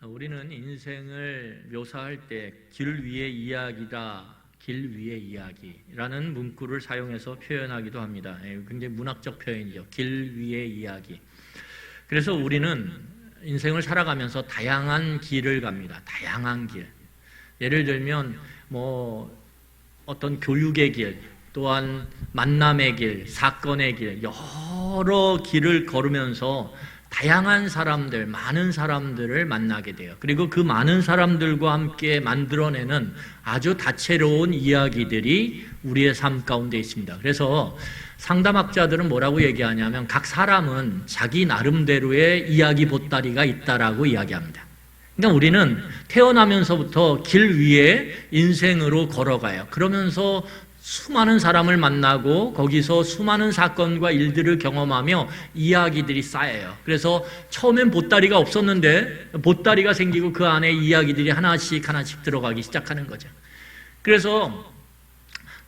우리는 인생을 묘사할 때 길 위의 이야기다, 길 위의 이야기라는 문구를 사용해서 표현하기도 합니다. 굉장히 문학적 표현이죠. 길 위의 이야기. 그래서 우리는 인생을 살아가면서 다양한 길을 갑니다. 다양한 길. 예를 들면 어떤 교육의 길, 또한 만남의 길, 사건의 길, 여러 길을 걸으면서 다양한 사람들, 많은 사람들을 만나게 돼요. 그리고 그 많은 사람들과 함께 만들어내는 아주 다채로운 이야기들이 우리의 삶 가운데 있습니다. 그래서 상담학자들은 뭐라고 얘기하냐면 각 사람은 자기 나름대로의 이야기 보따리가 있다라고 이야기합니다. 그러니까 우리는 태어나면서부터 길 위에 인생으로 걸어가요. 그러면서 수많은 사람을 만나고 거기서 수많은 사건과 일들을 경험하며 이야기들이 쌓여요. 그래서 처음엔 보따리가 없었는데 보따리가 생기고 그 안에 이야기들이 하나씩 들어가기 시작하는 거죠. 그래서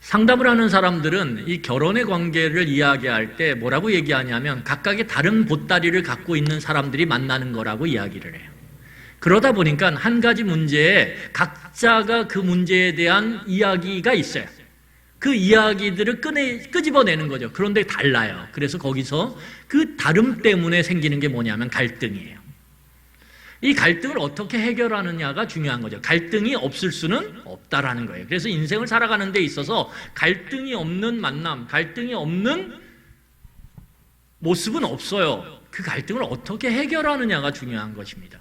상담을 하는 사람들은 이 결혼의 관계를 이야기할 때 뭐라고 얘기하냐면 각각의 다른 보따리를 갖고 있는 사람들이 만나는 거라고 이야기를 해요. 그러다 보니까 한 가지 문제에 각자가 그 문제에 대한 이야기가 있어요. 그 이야기들을 끄집어내는 거죠. 그런데 달라요. 그래서 거기서 그 다름 때문에 생기는 게 뭐냐면 갈등이에요. 이 갈등을 어떻게 해결하느냐가 중요한 거죠. 갈등이 없을 수는 없다라는 거예요. 그래서 인생을 살아가는 데 있어서 갈등이 없는 만남, 갈등이 없는 모습은 없어요. 그 갈등을 어떻게 해결하느냐가 중요한 것입니다.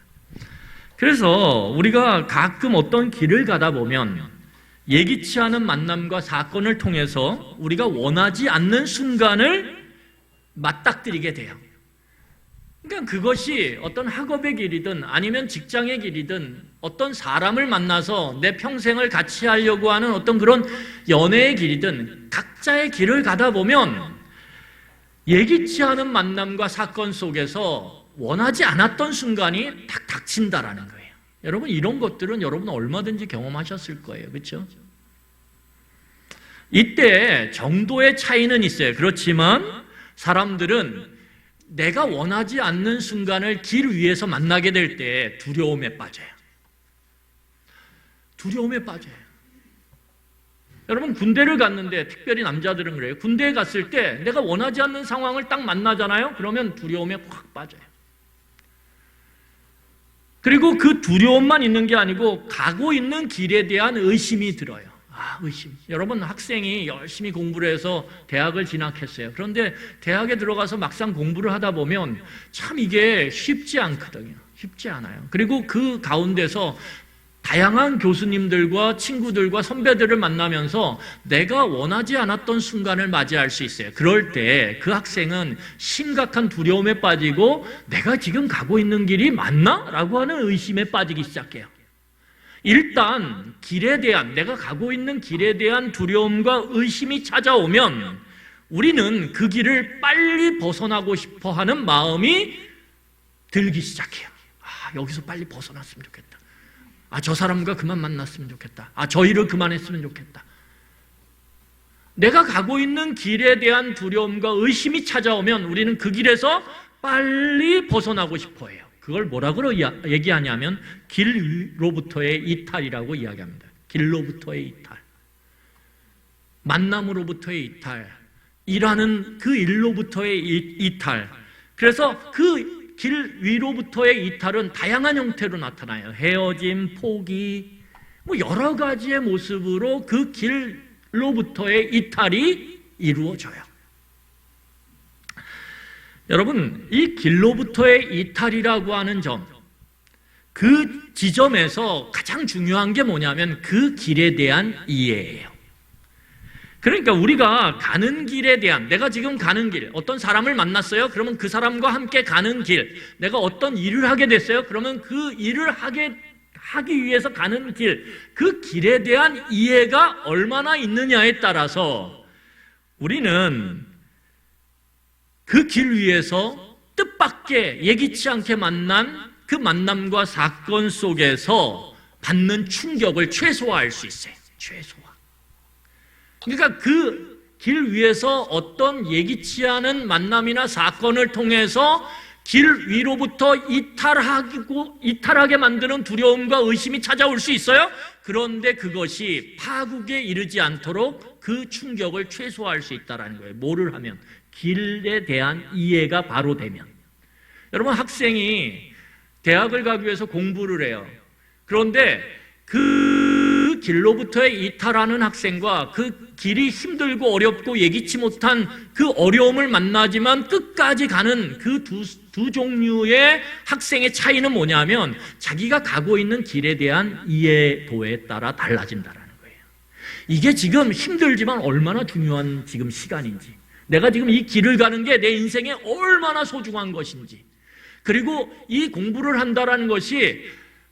그래서 우리가 가끔 어떤 길을 가다 보면 예기치 않은 만남과 사건을 통해서 우리가 원하지 않는 순간을 맞닥뜨리게 돼요. 그러니까 그것이 어떤 학업의 길이든 아니면 직장의 길이든 어떤 사람을 만나서 내 평생을 같이 하려고 하는 어떤 그런 연애의 길이든 각자의 길을 가다 보면 예기치 않은 만남과 사건 속에서 원하지 않았던 순간이 딱 닥친다라는 거예요. 여러분 이런 것들은 여러분 얼마든지 경험하셨을 거예요. 그렇죠? 이때 정도의 차이는 있어요. 그렇지만 사람들은 내가 원하지 않는 순간을 길 위에서 만나게 될 때 두려움에 빠져요. 두려움에 빠져요. 여러분 군대를 갔는데 특별히 남자들은 그래요. 군대에 갔을 때 내가 원하지 않는 상황을 딱 만나잖아요. 그러면 두려움에 확 빠져요. 그리고 그 두려움만 있는 게 아니고 가고 있는 길에 대한 의심이 들어요. 의심. 여러분 학생이 열심히 공부를 해서 대학을 진학했어요. 그런데 대학에 들어가서 막상 공부를 하다 보면 참 이게 쉽지 않거든요. 쉽지 않아요. 그리고 그 가운데서 다양한 교수님들과 친구들과 선배들을 만나면서 내가 원하지 않았던 순간을 맞이할 수 있어요. 그럴 때 그 학생은 심각한 두려움에 빠지고 내가 지금 가고 있는 길이 맞나? 라고 하는 의심에 빠지기 시작해요. 일단 길에 대한 내가 가고 있는 길에 대한 두려움과 의심이 찾아오면 우리는 그 길을 빨리 벗어나고 싶어 하는 마음이 들기 시작해요. 여기서 빨리 벗어났으면 좋겠다. 저 사람과 그만 만났으면 좋겠다. 저 일을 그만했으면 좋겠다. 내가 가고 있는 길에 대한 두려움과 의심이 찾아오면 우리는 그 길에서 빨리 벗어나고 싶어 해요. 그걸 뭐라고 얘기하냐면 길로부터의 이탈이라고 이야기합니다. 길로부터의 이탈. 만남으로부터의 이탈. 일하는 그 일로부터의 이탈. 그래서 그 길 위로부터의 이탈은 다양한 형태로 나타나요. 헤어짐, 포기, 여러 가지의 모습으로 그 길로부터의 이탈이 이루어져요. 여러분, 이 길로부터의 이탈이라고 하는 점, 그 지점에서 가장 중요한 게 뭐냐면 그 길에 대한 이해예요. 그러니까 우리가 가는 길에 대한, 내가 지금 가는 길, 어떤 사람을 만났어요? 그러면 그 사람과 함께 가는 길, 내가 어떤 일을 하게 됐어요? 그러면 그 일을 하기 위해서 가는 길, 그 길에 대한 이해가 얼마나 있느냐에 따라서 우리는 그 길 위에서 뜻밖의 예기치 않게 만난 그 만남과 사건 속에서 받는 충격을 최소화할 수 있어요. 최소화. 그러니까 그 길 위에서 어떤 예기치 않은 만남이나 사건을 통해서 길 위로부터 이탈하게 만드는 두려움과 의심이 찾아올 수 있어요. 그런데 그것이 파국에 이르지 않도록 그 충격을 최소화할 수 있다는 거예요. 뭐를 하면? 길에 대한 이해가 바로 되면. 여러분, 학생이 대학을 가기 위해서 공부를 해요. 그런데 그 길로부터의 이탈하는 학생과 그 길이 힘들고 어렵고 예기치 못한 그 어려움을 만나지만 끝까지 가는 그 두 종류의 학생의 차이는 뭐냐면 자기가 가고 있는 길에 대한 이해도에 따라 달라진다는 거예요. 이게 지금 힘들지만 얼마나 중요한 지금 시간인지, 내가 지금 이 길을 가는 게 내 인생에 얼마나 소중한 것인지, 그리고 이 공부를 한다는 것이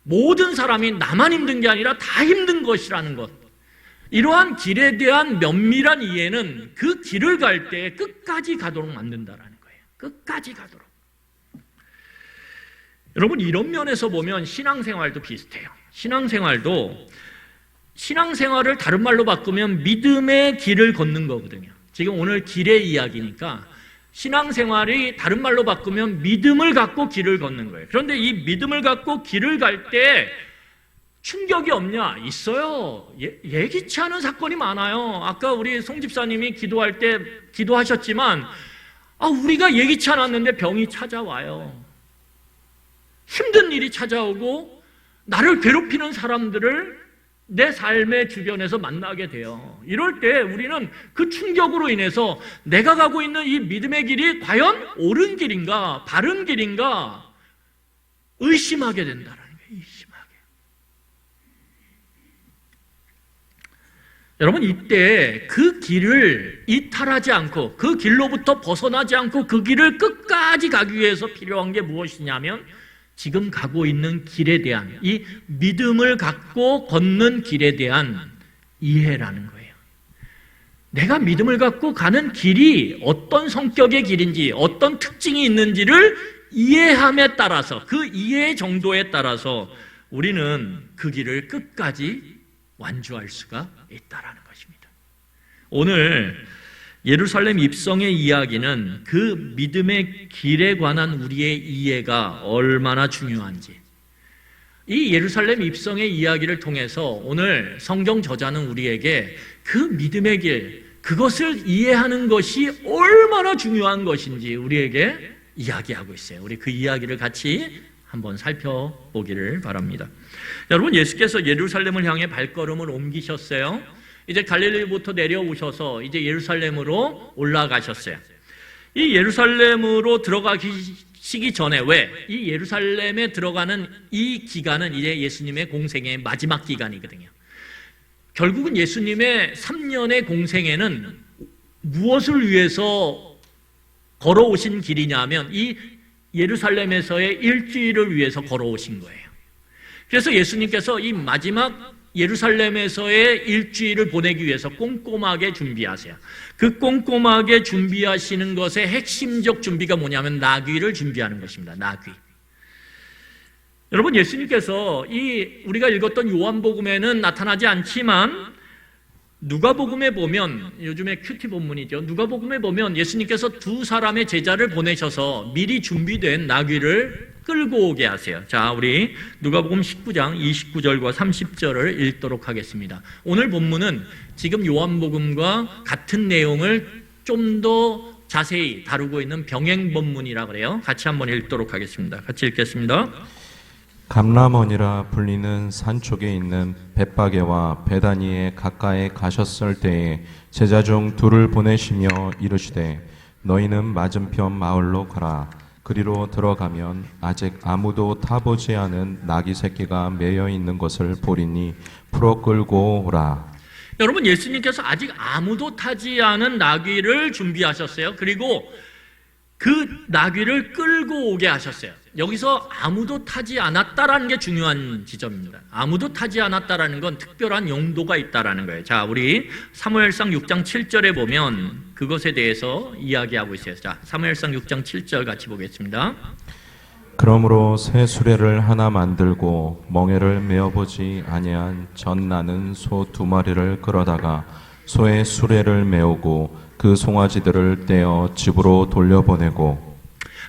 모든 사람이 나만 힘든 게 아니라 다 힘든 것이라는 것, 이러한 길에 대한 면밀한 이해는 그 길을 갈 때 끝까지 가도록 만든다는 거예요. 끝까지 가도록. 여러분, 이런 면에서 보면 신앙생활도 비슷해요. 신앙생활을 다른 말로 바꾸면 믿음의 길을 걷는 거거든요. 지금 오늘 길의 이야기니까 신앙생활이 다른 말로 바꾸면 믿음을 갖고 길을 걷는 거예요. 그런데 이 믿음을 갖고 길을 갈 때 충격이 없냐? 있어요. 예기치 않은 사건이 많아요. 아까 우리 송 집사님이 기도할 때 기도하셨지만 우리가 예기치 않았는데 병이 찾아와요. 힘든 일이 찾아오고 나를 괴롭히는 사람들을 내 삶의 주변에서 만나게 돼요. 이럴 때 우리는 그 충격으로 인해서 내가 가고 있는 이 믿음의 길이 과연 옳은 길인가, 바른 길인가 의심하게 된다는 거예요. 의심하게. 여러분, 이때 그 길을 이탈하지 않고 그 길로부터 벗어나지 않고 그 길을 끝까지 가기 위해서 필요한 게 무엇이냐면 지금 가고 있는 길에 대한, 이 믿음을 갖고 걷는 길에 대한 이해라는 거예요. 내가 믿음을 갖고 가는 길이 어떤 성격의 길인지, 어떤 특징이 있는지를 이해함에 따라서, 그 이해 정도에 따라서 우리는 그 길을 끝까지 완주할 수가 있다는 것입니다. 오늘 예루살렘 입성의 이야기는 그 믿음의 길에 관한 우리의 이해가 얼마나 중요한지, 이 예루살렘 입성의 이야기를 통해서 오늘 성경 저자는 우리에게 그 믿음의 길, 그것을 이해하는 것이 얼마나 중요한 것인지 우리에게 이야기하고 있어요. 우리 그 이야기를 같이 한번 살펴보기를 바랍니다. 여러분, 예수께서 예루살렘을 향해 발걸음을 옮기셨어요. 이제 갈릴리부터 내려오셔서 이제 예루살렘으로 올라가셨어요. 이 예루살렘으로 들어가시기 전에, 왜? 이 예루살렘에 들어가는 이 기간은 이제 예수님의 공생의 마지막 기간이거든요. 결국은 예수님의 3년의 공생에는 무엇을 위해서 걸어오신 길이냐 하면 이 예루살렘에서의 일주일을 위해서 걸어오신 거예요. 그래서 예수님께서 이 마지막 예루살렘에서의 일주일을 보내기 위해서 꼼꼼하게 준비하세요. 그 꼼꼼하게 준비하시는 것의 핵심적 준비가 뭐냐면 나귀를 준비하는 것입니다. 나귀. 여러분, 예수님께서 우리가 읽었던 요한복음에는 나타나지 않지만 누가복음에 보면, 요즘에 큐티 본문이죠. 누가복음에 보면 예수님께서 두 사람의 제자를 보내셔서 미리 준비된 나귀를 끌고 오게 하세요. 자, 우리 누가복음 19장 29절과 30절을 읽도록 하겠습니다. 오늘 본문은 지금 요한복음과 같은 내용을 좀 더 자세히 다루고 있는 병행 본문이라고 그래요. 같이 한번 읽도록 하겠습니다. 같이 읽겠습니다. 감람원이라 불리는 산쪽에 있는 벳바게와 베다니에 가까이 가셨을 때에 제자 중 둘을 보내시며 이르시되 너희는 맞은편 마을로 가라. 그리로 들어가면 아직 아무도 타보지 않은 나귀 새끼가 매여 있는 것을 보리니 풀어 끌고 오라. 여러분, 예수님께서 아직 아무도 타지 않은 나귀를 준비하셨어요. 그리고 그 나귀를 끌고 오게 하셨어요. 여기서 아무도 타지 않았다라는 게 중요한 지점입니다. 아무도 타지 않았다라는 건 특별한 용도가 있다라는 거예요. 자, 우리 사무엘상 6장 7절에 보면 그것에 대해서 이야기하고 있어요. 자, 사무엘상 6장 7절 같이 보겠습니다. 그러므로 새 수레를 하나 만들고 멍에를 메어보지 아니한 전 나는 소 2마리를 끌어다가 소의 수레를 메우고 그 송아지들을 떼어 집으로 돌려보내고.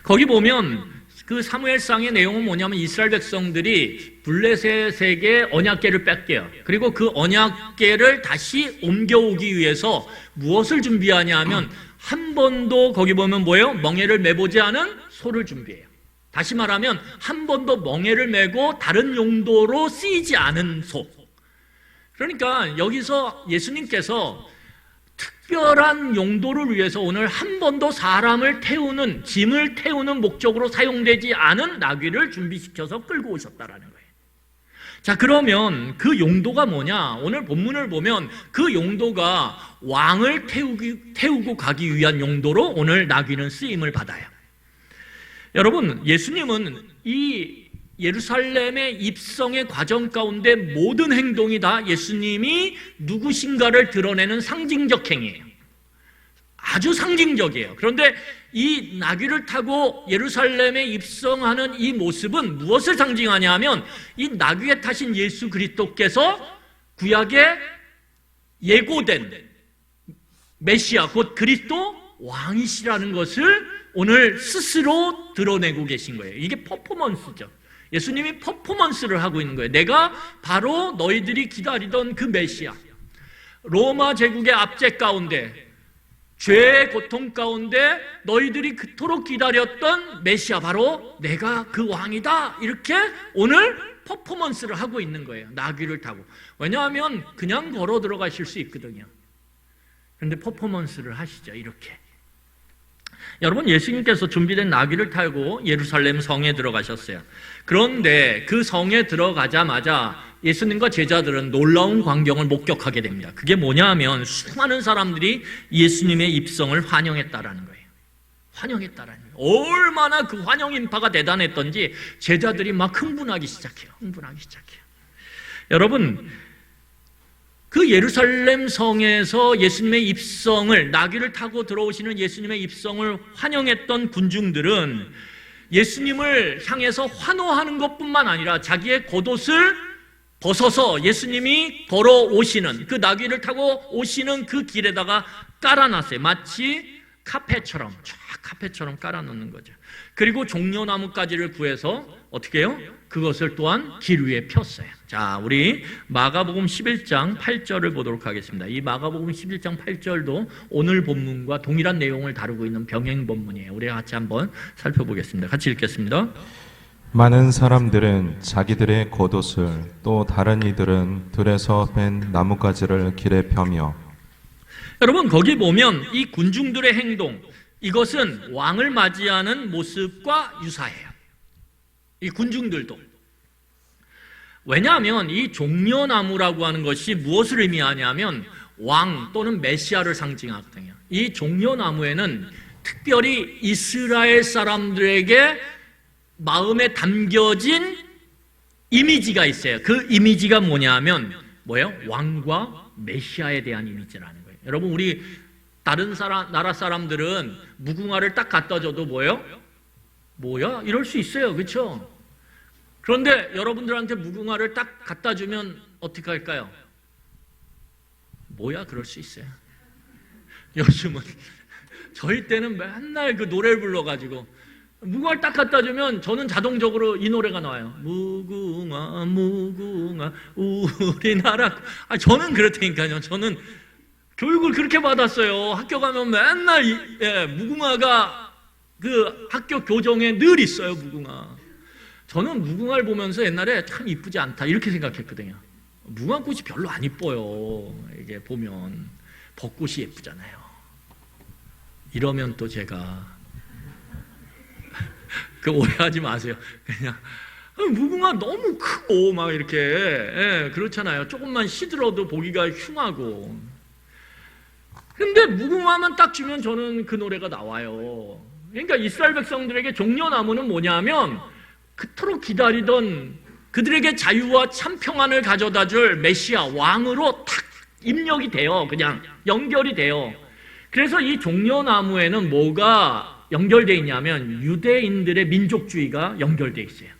거기 보면 그 사무엘상의 내용은 뭐냐면 이스라엘 백성들이 블레셋에게 언약궤를 뺏겨요. 그리고 그 언약궤를 다시 옮겨오기 위해서 무엇을 준비하냐 하면 한 번도 거기 보면 뭐예요? 멍에를 매보지 않은 소를 준비해요. 다시 말하면 한 번도 멍에를 메고 다른 용도로 쓰이지 않은 소. 그러니까 여기서 예수님께서 특별한 용도를 위해서 오늘 한 번도 사람을 태우는, 짐을 태우는 목적으로 사용되지 않은 나귀를 준비시켜서 끌고 오셨다라는 거예요. 자, 그러면 그 용도가 뭐냐? 오늘 본문을 보면 그 용도가 왕을 태우고 가기 위한 용도로 오늘 나귀는 쓰임을 받아요. 여러분, 예수님은 이 예루살렘의 입성의 과정 가운데 모든 행동이 다 예수님이 누구신가를 드러내는 상징적 행위예요. 아주 상징적이에요. 그런데 이 나귀를 타고 예루살렘에 입성하는 이 모습은 무엇을 상징하냐 하면 이 나귀에 타신 예수 그리스도께서 구약에 예고된 메시아 곧 그리스도 왕이시라는 것을 오늘 스스로 드러내고 계신 거예요. 이게 퍼포먼스죠. 예수님이 퍼포먼스를 하고 있는 거예요. 내가 바로 너희들이 기다리던 그 메시아, 로마 제국의 압제 가운데, 죄의 고통 가운데 너희들이 그토록 기다렸던 메시아, 바로 내가 그 왕이다, 이렇게 오늘 퍼포먼스를 하고 있는 거예요. 나귀를 타고. 왜냐하면 그냥 걸어 들어가실 수 있거든요. 그런데 퍼포먼스를 하시죠. 이렇게. 여러분, 예수님께서 준비된 나귀를 타고 예루살렘 성에 들어가셨어요. 그런데 그 성에 들어가자마자 예수님과 제자들은 놀라운 광경을 목격하게 됩니다. 그게 뭐냐 하면 수많은 사람들이 예수님의 입성을 환영했다라는 거예요. 환영했다라는 거예요. 얼마나 그 환영 인파가 대단했던지 제자들이 막 흥분하기 시작해요. 여러분, 그 예루살렘 성에서 예수님의 입성을, 나귀를 타고 들어오시는 예수님의 입성을 환영했던 군중들은 예수님을 향해서 환호하는 것뿐만 아니라 자기의 겉옷을 벗어서 예수님이 걸어오시는, 그 나귀를 타고 오시는 그 길에다가 깔아놨어요. 마치 카페처럼, 쫙 카페처럼 깔아놓는 거죠. 그리고 종려나무가지를 구해서 어떻게 해요? 그것을 또한 길 위에 폈어요. 자, 우리 마가복음 11장 8절을 보도록 하겠습니다. 이 마가복음 11장 8절도 오늘 본문과 동일한 내용을 다루고 있는 병행 본문이에요. 우리 같이 한번 살펴보겠습니다. 같이 읽겠습니다. 많은 사람들은 자기들의 겉옷을, 또 다른 이들은 들에서 뺀 나뭇가지를 길에 펴며. 여러분, 거기 보면 이 군중들의 행동, 이것은 왕을 맞이하는 모습과 유사해요. 이 군중들도. 왜냐하면 이 종려나무라고 하는 것이 무엇을 의미하냐면 왕 또는 메시아를 상징하거든요. 이 종려나무에는 특별히 이스라엘 사람들에게 마음에 담겨진 이미지가 있어요. 그 이미지가 뭐냐면 뭐예요? 왕과 메시아에 대한 이미지라는 거예요. 여러분, 우리 다른 나라 사람들은 무궁화를 딱 갖다 줘도 뭐예요? 뭐야? 이럴 수 있어요. 그렇죠? 그런데 여러분들한테 무궁화를 딱 갖다 주면 어떻게 할까요? 뭐야? 그럴 수 있어요. 요즘은 저희 때는 맨날 그 노래를 불러가지고 무궁화를 딱 갖다 주면 저는 자동적으로 이 노래가 나와요. 무궁화 무궁화 우리나라. 저는 그렇다니까요. 저는 교육을 그렇게 받았어요. 학교 가면 맨날 무궁화가 그 학교 교정에 늘 있어요. 무궁화. 저는 무궁화를 보면서 옛날에 참 이쁘지 않다 이렇게 생각했거든요. 무궁화꽃이 별로 안 이뻐요. 이게 보면 벚꽃이 예쁘잖아요. 이러면 또 제가 그 오해하지 마세요. 그냥 무궁화 너무 크고 막 이렇게 그렇잖아요. 조금만 시들어도 보기가 흉하고. 근데 무궁화만 딱 주면 저는 그 노래가 나와요. 그러니까 이스라엘 백성들에게 종려나무는 뭐냐면 그토록 기다리던 그들에게 자유와 참 평안을 가져다 줄 메시아 왕으로 탁 입력이 돼요. 그냥 연결이 돼요. 그래서 이 종려나무에는 뭐가 연결되어 있냐면 유대인들의 민족주의가 연결되어 있어요.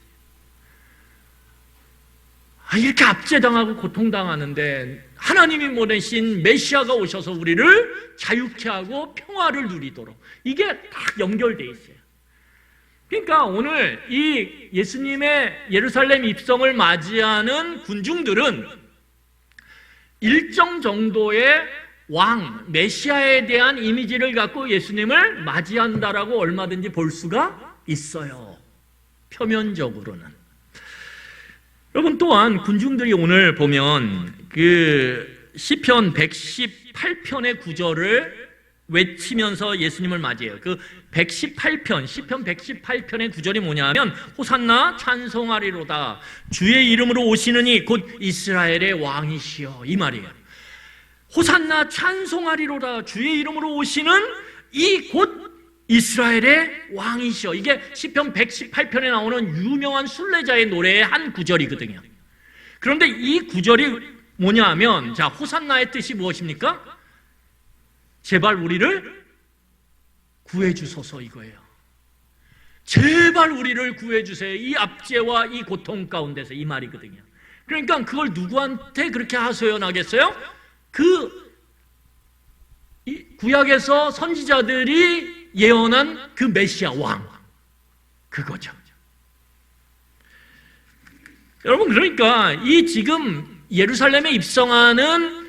이렇게 압제당하고 고통당하는데 하나님이 보내신 메시아가 오셔서 우리를 자유케 하고 평화를 누리도록 이게 딱 연결되어 있어요. 그러니까 오늘 이 예수님의 예루살렘 입성을 맞이하는 군중들은 일정 정도의 왕, 메시아에 대한 이미지를 갖고 예수님을 맞이한다라고 얼마든지 볼 수가 있어요. 표면적으로는. 여러분, 또한 군중들이 오늘 보면 그 시편 118편의 구절을 외치면서 예수님을 맞이해요. 그 118편, 시편 118편의 구절이 뭐냐면 호산나 찬송하리로다 주의 이름으로 오시느니 곧 이스라엘의 왕이시여, 이 말이에요. 호산나 찬송하리로다 주의 이름으로 오시는 이 곧 이스라엘의 왕이시여. 이게 시편 118편에 나오는 유명한 순례자의 노래의 한 구절이거든요. 그런데 이 구절이 뭐냐 하면, 자, 호산나의 뜻이 무엇입니까? 제발 우리를 구해주소서, 이거예요. 제발 우리를 구해주세요. 이 압제와 이 고통 가운데서, 이 말이거든요. 그러니까 그걸 누구한테 그렇게 하소연하겠어요? 이 구약에서 선지자들이 예언한 그 메시아 왕, 그거죠. 여러분, 그러니까 이 지금 예루살렘에 입성하는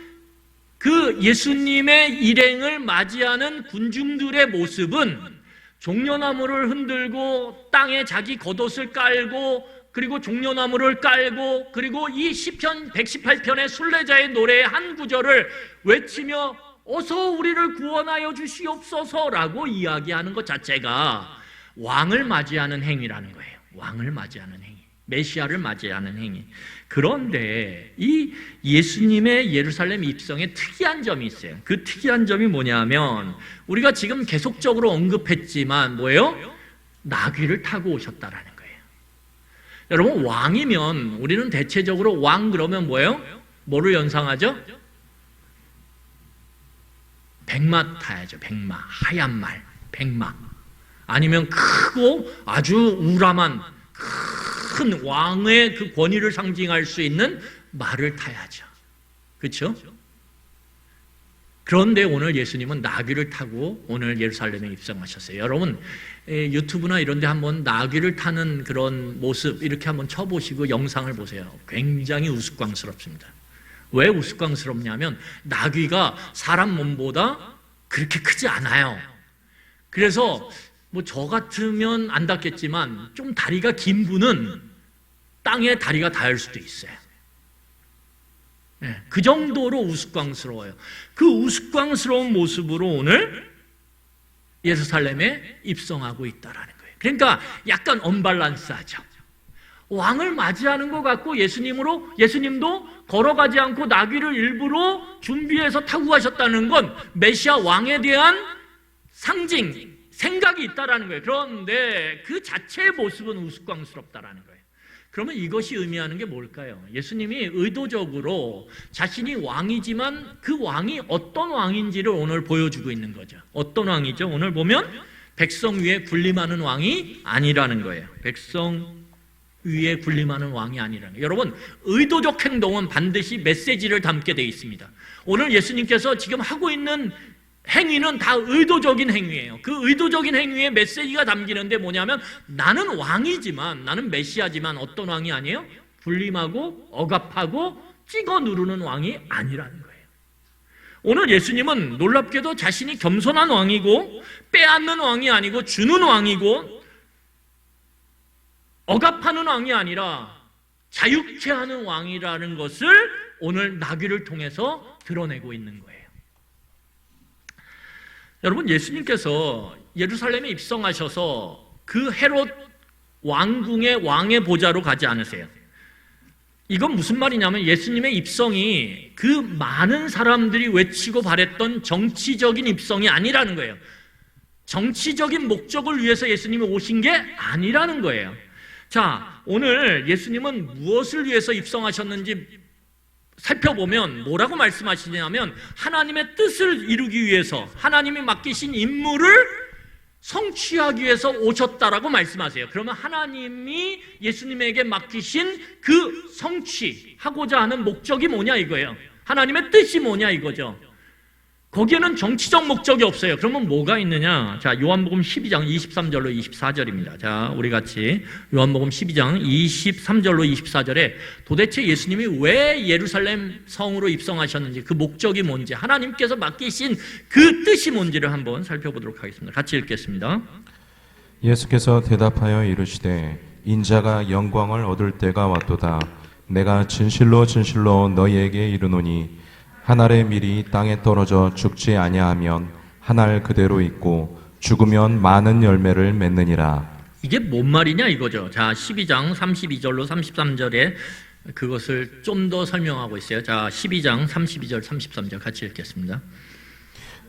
그 예수님의 일행을 맞이하는 군중들의 모습은 종려나무를 흔들고 땅에 자기 겉옷을 깔고, 그리고 종려나무를 깔고, 그리고 이 시편 118편의 순례자의 노래의 한 구절을 외치며 어서 우리를 구원하여 주시옵소서라고 이야기하는 것 자체가 왕을 맞이하는 행위라는 거예요. 왕을 맞이하는 행위, 메시아를 맞이하는 행위. 그런데 이 예수님의 예루살렘 입성에 특이한 점이 있어요. 그 특이한 점이 뭐냐면 우리가 지금 계속적으로 언급했지만 뭐예요? 나귀를 타고 오셨다라는 거예요. 여러분, 왕이면 우리는 대체적으로 왕 그러면 뭐예요? 뭐를 연상하죠? 백마 타야죠. 백마, 하얀 말, 백마. 아니면 크고 아주 우람한 큰 왕의 그 권위를 상징할 수 있는 말을 타야죠. 그렇죠? 그런데 오늘 예수님은 나귀를 타고 오늘 예루살렘에 입성하셨어요. 여러분, 유튜브나 이런 데 한번 나귀를 타는 그런 모습 이렇게 한번 쳐보시고 영상을 보세요. 굉장히 우스꽝스럽습니다. 왜 우스꽝스럽냐면 나귀가 사람 몸보다 그렇게 크지 않아요. 그래서 뭐 저 같으면 안 닿겠지만 좀 다리가 긴 분은 땅에 다리가 닿을 수도 있어요. 네, 그 정도로 우스꽝스러워요. 그 우스꽝스러운 모습으로 오늘 예루살렘에 입성하고 있다라는 거예요. 그러니까 약간 언밸런스하죠. 왕을 맞이하는 것 같고 예수님도 걸어가지 않고 나귀를 일부러 준비해서 타고 가셨다는 건 메시아 왕에 대한 상징, 생각이 있다라는 거예요. 그런데 그 자체의 모습은 우스꽝스럽다라는 거예요. 그러면 이것이 의미하는 게 뭘까요? 예수님이 의도적으로 자신이 왕이지만 그 왕이 어떤 왕인지를 오늘 보여주고 있는 거죠. 어떤 왕이죠? 오늘 보면 백성 위에 군림하는 왕이 아니라는 거예요. 백성 위에 군림하는 왕이 아니라는 거예요. 여러분, 의도적 행동은 반드시 메시지를 담게 되어 있습니다. 오늘 예수님께서 지금 하고 있는 행위는 다 의도적인 행위예요. 그 의도적인 행위에 메시지가 담기는데 뭐냐면 나는 왕이지만, 나는 메시아지만 어떤 왕이 아니에요? 군림하고 억압하고 찍어 누르는 왕이 아니라는 거예요. 오늘 예수님은 놀랍게도 자신이 겸손한 왕이고 빼앗는 왕이 아니고 주는 왕이고 억압하는 왕이 아니라 자유케 하는 왕이라는 것을 오늘 나귀를 통해서 드러내고 있는 거예요. 여러분, 예수님께서 예루살렘에 입성하셔서 그 헤롯 왕궁의 왕의 보좌로 가지 않으세요. 이건 무슨 말이냐면 예수님의 입성이 그 많은 사람들이 외치고 바랬던 정치적인 입성이 아니라는 거예요. 정치적인 목적을 위해서 예수님이 오신 게 아니라는 거예요. 자, 오늘 예수님은 무엇을 위해서 입성하셨는지 살펴보면 뭐라고 말씀하시냐면 하나님의 뜻을 이루기 위해서 하나님이 맡기신 임무를 성취하기 위해서 오셨다라고 말씀하세요. 그러면 하나님이 예수님에게 맡기신 그 성취하고자 하는 목적이 뭐냐 이거예요. 하나님의 뜻이 뭐냐 이거죠. 거기에는 정치적 목적이 없어요. 그러면 뭐가 있느냐? 자, 요한복음 12장 23절로 24절입니다. 자, 우리 같이 요한복음 12장 23절로 24절에 도대체 예수님이 왜 예루살렘 성으로 입성하셨는지, 그 목적이 뭔지, 하나님께서 맡기신 그 뜻이 뭔지를 한번 살펴보도록 하겠습니다. 같이 읽겠습니다. 예수께서 대답하여 이르시되 인자가 영광을 얻을 때가 왔도다. 내가 진실로 진실로 너희에게 이르노니 한 알의 밀이 땅에 떨어져 죽지 아니하면 한 알 그대로 있고 죽으면 많은 열매를 맺느니라. 이게 뭔 말이냐 이거죠. 자, 12장 32절로 33절에 그것을 좀 더 설명하고 있어요. 자, 12장 32절 33절 같이 읽겠습니다.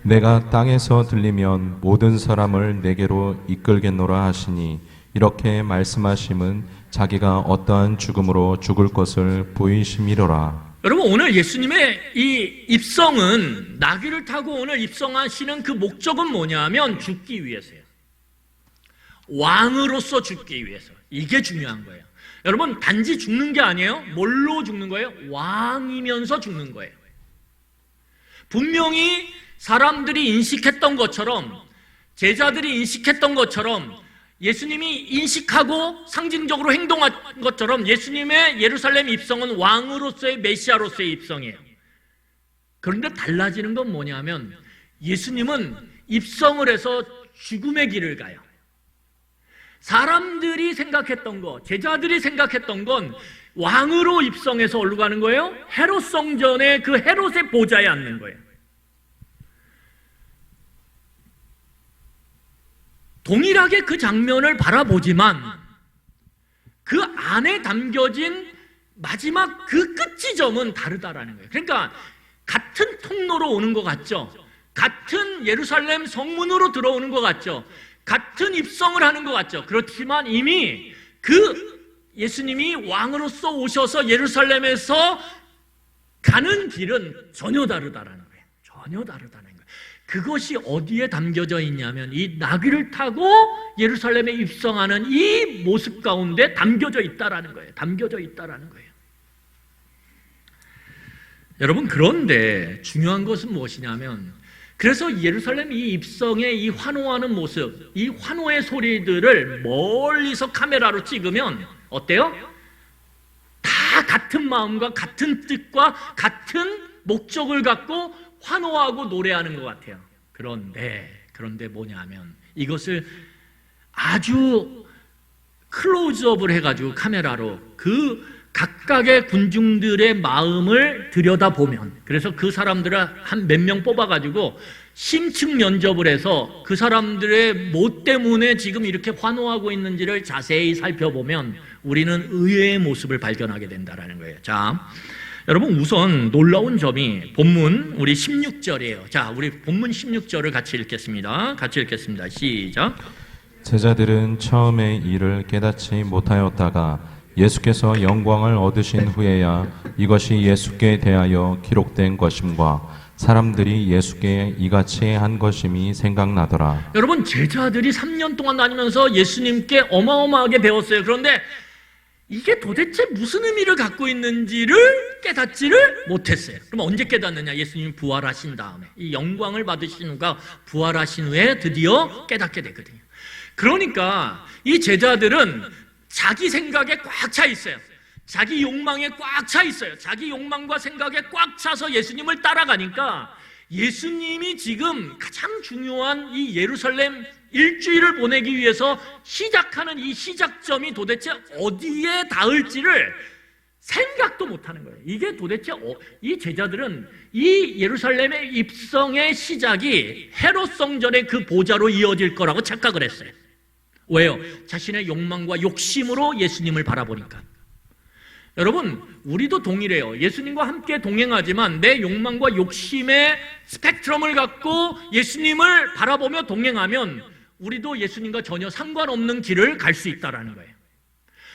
내가 땅에서 들리면 모든 사람을 내게로 이끌겠노라 하시니 이렇게 말씀하심은 자기가 어떠한 죽음으로 죽을 것을 보이심이로라. 여러분, 오늘 예수님의 이 입성은, 나귀를 타고 오늘 입성하시는 그 목적은 뭐냐면 죽기 위해서예요. 왕으로서 죽기 위해서. 이게 중요한 거예요. 여러분, 단지 죽는 게 아니에요. 뭘로 죽는 거예요? 왕이면서 죽는 거예요. 분명히 사람들이 인식했던 것처럼, 제자들이 인식했던 것처럼, 예수님이 인식하고 상징적으로 행동한 것처럼 예수님의 예루살렘 입성은 왕으로서의 메시아로서의 입성이에요. 그런데 달라지는 건 뭐냐면 예수님은 입성을 해서 죽음의 길을 가요. 사람들이 생각했던 거, 제자들이 생각했던 건 왕으로 입성해서 어디로 가는 거예요? 헤롯 성전의 그 헤롯의 보좌에 앉는 거예요. 동일하게 그 장면을 바라보지만 그 안에 담겨진 마지막 그 끝지점은 다르다라는 거예요. 그러니까 같은 통로로 오는 것 같죠? 같은 예루살렘 성문으로 들어오는 것 같죠? 같은 입성을 하는 것 같죠? 그렇지만 이미 그 예수님이 왕으로서 오셔서 예루살렘에서 가는 길은 전혀 다르다라는 거예요. 전혀 다르다는 거예요. 그것이 어디에 담겨져 있냐면 이 나귀를 타고 예루살렘에 입성하는 이 모습 가운데 담겨져 있다라는 거예요. 담겨져 있다라는 거예요. 여러분, 그런데 중요한 것은 무엇이냐면, 그래서 예루살렘 이 입성의 이 환호하는 모습, 이 환호의 소리들을 멀리서 카메라로 찍으면 어때요? 다 같은 마음과 같은 뜻과 같은 목적을 갖고 환호하고 노래하는 것 같아요. 그런데 뭐냐면 이것을 아주 클로즈업을 해가지고 카메라로 그 각각의 군중들의 마음을 들여다보면, 그래서 그 사람들을 한 몇 명 뽑아가지고 심층 면접을 해서 그 사람들의 뭐 때문에 지금 이렇게 환호하고 있는지를 자세히 살펴보면 우리는 의외의 모습을 발견하게 된다는 거예요. 자, 여러분, 우선 놀라운 점이 본문 우리 16절이에요. 자, 우리 본문 16절을 같이 읽겠습니다. 같이 읽겠습니다. 시작. 제자들은 처음에 이를 깨닫지 못하였다가 예수께서 영광을 얻으신 후에야 이것이 예수께 대하여 기록된 것임과 사람들이 예수께 이같이 한 것임이 생각나더라. 여러분, 제자들이 3년 동안 다니면서 예수님께 어마어마하게 배웠어요. 그런데 이게 도대체 무슨 의미를 갖고 있는지를 깨닫지를 못했어요. 그럼 언제 깨닫느냐? 예수님이 부활하신 다음에, 이 영광을 받으신 후가 부활하신 후에 드디어 깨닫게 되거든요. 그러니까 이 제자들은 자기 생각에 꽉 차 있어요. 자기 욕망에 꽉 차 있어요. 자기 욕망과 생각에 꽉 차서 예수님을 따라가니까 예수님이 지금 가장 중요한 이 예루살렘 일주일을 보내기 위해서 시작하는 이 시작점이 도대체 어디에 닿을지를 생각도 못하는 거예요. 이게 도대체 이 제자들은 이 예루살렘의 입성의 시작이 헤롯 성전의 그 보좌로 이어질 거라고 착각을 했어요. 왜요? 자신의 욕망과 욕심으로 예수님을 바라보니까. 여러분, 우리도 동일해요. 예수님과 함께 동행하지만 내 욕망과 욕심의 스펙트럼을 갖고 예수님을 바라보며 동행하면 우리도 예수님과 전혀 상관없는 길을 갈 수 있다는 거예요.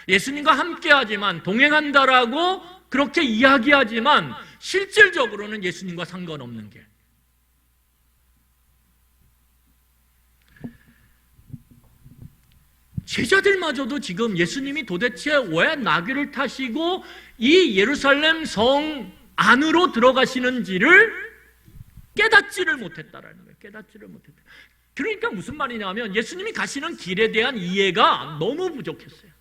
예수님과 함께하지만, 동행한다라고 그렇게 이야기하지만 실질적으로는 예수님과 상관없는 길. 제자들마저도 지금 예수님이 도대체 왜 나귀를 타시고 이 예루살렘 성 안으로 들어가시는지를 깨닫지를 못했다라는 거예요. 깨닫지를 못했다. 그러니까 무슨 말이냐면 예수님이 가시는 길에 대한 이해가 너무 부족했어요.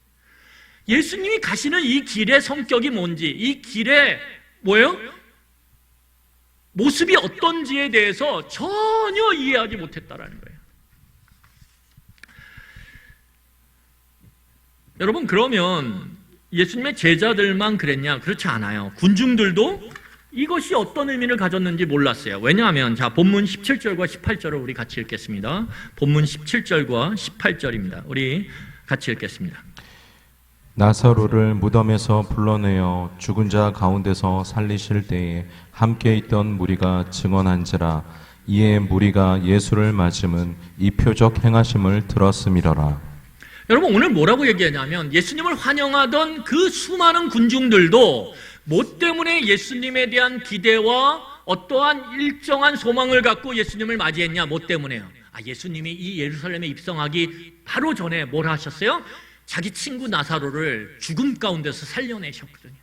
예수님이 가시는 이 길의 성격이 뭔지, 이 길의 뭐예요? 모습이 어떤지에 대해서 전혀 이해하지 못했다라는 거예요. 여러분, 그러면 예수님의 제자들만 그랬냐? 그렇지 않아요. 군중들도 이것이 어떤 의미를 가졌는지 몰랐어요. 왜냐하면 자, 본문 17절과 18절을 우리 같이 읽겠습니다. 본문 17절과 18절입니다. 우리 같이 읽겠습니다. 나사로를 무덤에서 불러내어 죽은 자 가운데서 살리실 때에 함께 있던 무리가 증언한지라. 이에 무리가 예수를 맞음은 이 표적 행하심을 들었음이러라. 여러분, 오늘 뭐라고 얘기하냐면 예수님을 환영하던 그 수많은 군중들도 뭐 때문에 예수님에 대한 기대와 어떠한 일정한 소망을 갖고 예수님을 맞이했냐? 뭐 때문에요? 예수님이 이 예루살렘에 입성하기 바로 전에 뭘 하셨어요? 자기 친구 나사로를 죽음 가운데서 살려내셨거든요.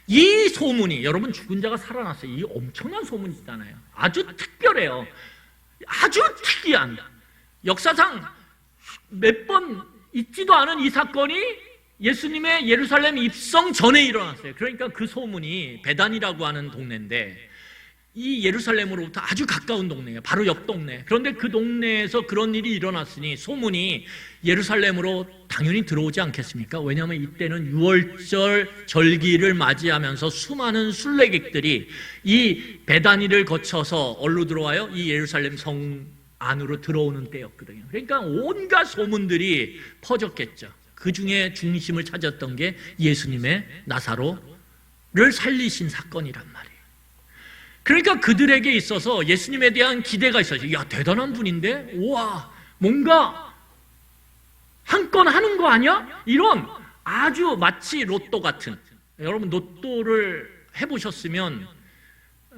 이 소문이, 여러분, 죽은 자가 살아났어요. 이 엄청난 소문이잖아요. 아주 특별해요. 아주 특이한, 역사상 몇 번 있지도 않은 이 사건이 예수님의 예루살렘 입성 전에 일어났어요. 그러니까 그 소문이 베단이라고 하는 동네인데 이 예루살렘으로부터 아주 가까운 동네예요. 바로 옆 동네. 그런데 그 동네에서 그런 일이 일어났으니 소문이 예루살렘으로 당연히 들어오지 않겠습니까? 왜냐하면 이때는 유월절 절기를 맞이하면서 수많은 순례객들이 이 베다니를 거쳐서 어디로 들어와요? 이 예루살렘 성 안으로 들어오는 때였거든요. 그러니까 온갖 소문들이 퍼졌겠죠. 그 중에 중심을 찾았던 게 예수님의 나사로를 살리신 사건이란 말이에요. 그러니까 그들에게 있어서 예수님에 대한 기대가 있어요. 야, 대단한 분인데? 우와, 뭔가 한 건 하는 거 아니야? 이런 아주 마치 로또 같은, 여러분 로또를 해보셨으면,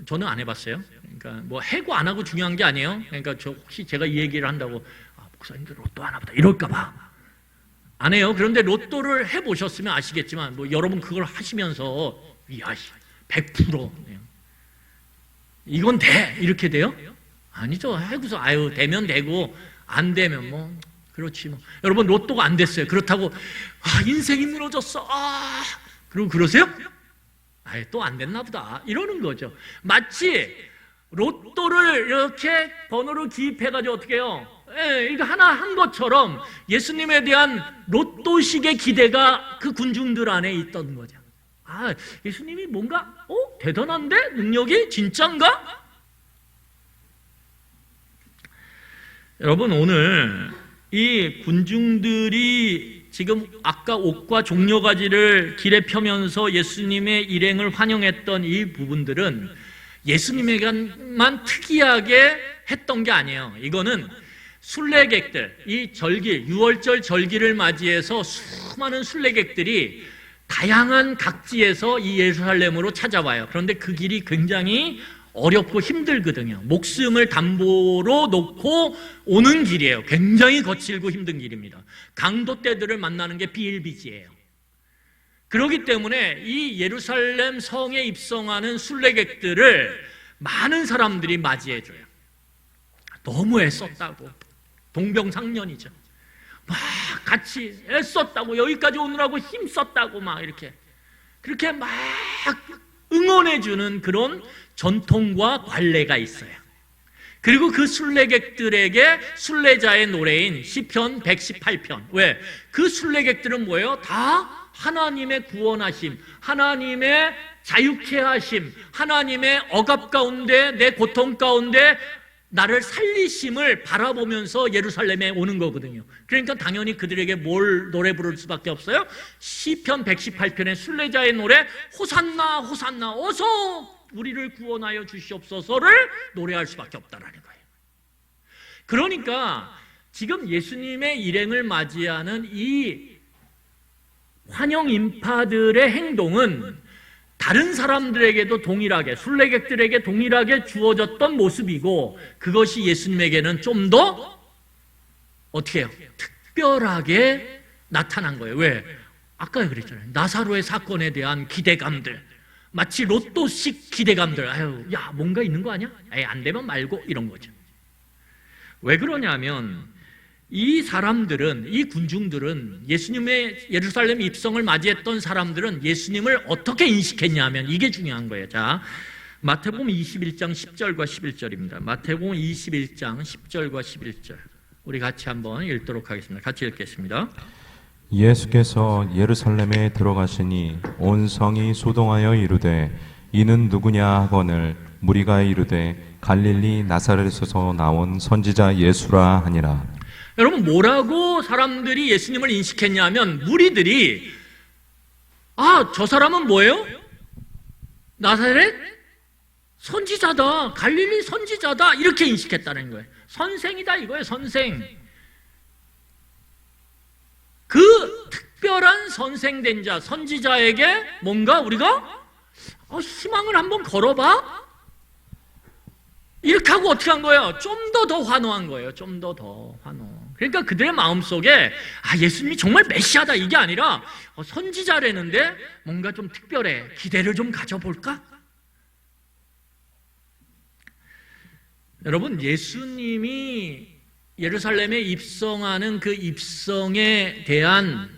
저는 안 해봤어요. 그러니까 뭐 해고 안 하고 중요한 게 아니에요. 그러니까 저 혹시 제가 이 얘기를 한다고 목사님들 로또 하나 보다 이럴까 봐 안 해요. 그런데 로또를 해보셨으면 아시겠지만 뭐 여러분 그걸 하시면서 야, 100% 이건 돼 이렇게 돼요? 아니죠. 해고서 아유 되면 되고 안 되면 뭐 그렇지 뭐. 여러분 로또가 안 됐어요. 그렇다고 인생이 무너졌어. 그리고 그러세요? 또 안 됐나 보다 이러는 거죠. 마치 로또를 이렇게 번호로 기입해가지고 어떻게 해요? 이거 하나 한 것처럼 예수님에 대한 로또식의 기대가 그 군중들 안에 있던 거죠. 예수님이 뭔가 대단한데? 능력이 진짠가? 여러분, 오늘 이 군중들이 지금 아까 옷과 종려가지를 길에 펴면서 예수님의 일행을 환영했던 이 부분들은 예수님에게만 특이하게 했던 게 아니에요. 이거는 순례객들, 이 절기, 유월절 절기를 맞이해서 수많은 순례객들이 다양한 각지에서 이 예루살렘으로 찾아와요. 그런데 그 길이 굉장히 어렵고 힘들거든요. 목숨을 담보로 놓고 오는 길이에요. 굉장히 거칠고 힘든 길입니다. 강도떼들을 만나는 게 비일비재예요. 그렇기 때문에 이 예루살렘 성에 입성하는 순례객들을 많은 사람들이 맞이해줘요. 너무 애썼다고, 동병상련이죠. 막 같이 애썼다고, 여기까지 오느라고 힘썼다고 막 이렇게 그렇게 막 응원해주는 그런 전통과 관례가 있어요. 그리고 그 순례객들에게 순례자의 노래인 시편 118편. 왜? 그 순례객들은 뭐예요? 다 하나님의 구원하심, 하나님의 자유케 하심, 하나님의 억압 가운데, 내 고통 가운데 나를 살리심을 바라보면서 예루살렘에 오는 거거든요. 그러니까 당연히 그들에게 뭘 노래 부를 수밖에 없어요? 시편 118편의 순례자의 노래, 호산나 호산나 어서 우리를 구원하여 주시옵소서를 노래할 수밖에 없다라는 거예요. 그러니까 지금 예수님의 일행을 맞이하는 이 환영 인파들의 행동은 다른 사람들에게도 동일하게, 순례객들에게 동일하게 주어졌던 모습이고, 그것이 예수님에게는 좀 더 어떻게 해요? 특별하게 나타난 거예요. 왜? 아까 그랬잖아요. 나사로의 사건에 대한 기대감들, 마치 로또식 기대감들. 아유, 야, 뭔가 있는 거 아니야? 에이, 안 되면 말고, 이런 거죠. 왜 그러냐면 이 사람들은, 이 군중들은, 예수님의 예루살렘 입성을 맞이했던 사람들은 예수님을 어떻게 인식했냐면 이게 중요한 거예요. 자, 마태복음 21장 10절과 11절입니다. 마태복음 21장 10절과 11절. 우리 같이 한번 읽도록 하겠습니다. 같이 읽겠습니다. 예수께서 예루살렘에 들어가시니 온 성이 소동하여 이르되 이는 누구냐 하거늘 무리가 이르되 갈릴리 나사렛에서 나온 선지자 예수라 하니라. 여러분, 뭐라고 사람들이 예수님을 인식했냐면 무리들이 저 사람은 뭐예요? 나사렛? 선지자다. 갈릴리 선지자다. 이렇게 인식했다는 거예요. 선생이다 이거예요. 선생. 그 특별한 선생된 자, 선지자에게 뭔가 우리가 희망을 한번 걸어봐? 이렇게 하고 어떻게 한 거예요? 좀 더 환호한 거예요. 좀 더 환호. 그러니까 그들의 마음속에 예수님이 정말 메시아다 이게 아니라 선지자라는데 뭔가 좀 특별해. 기대를 좀 가져볼까? 여러분, 예수님이 예루살렘에 입성하는 그 입성에 대한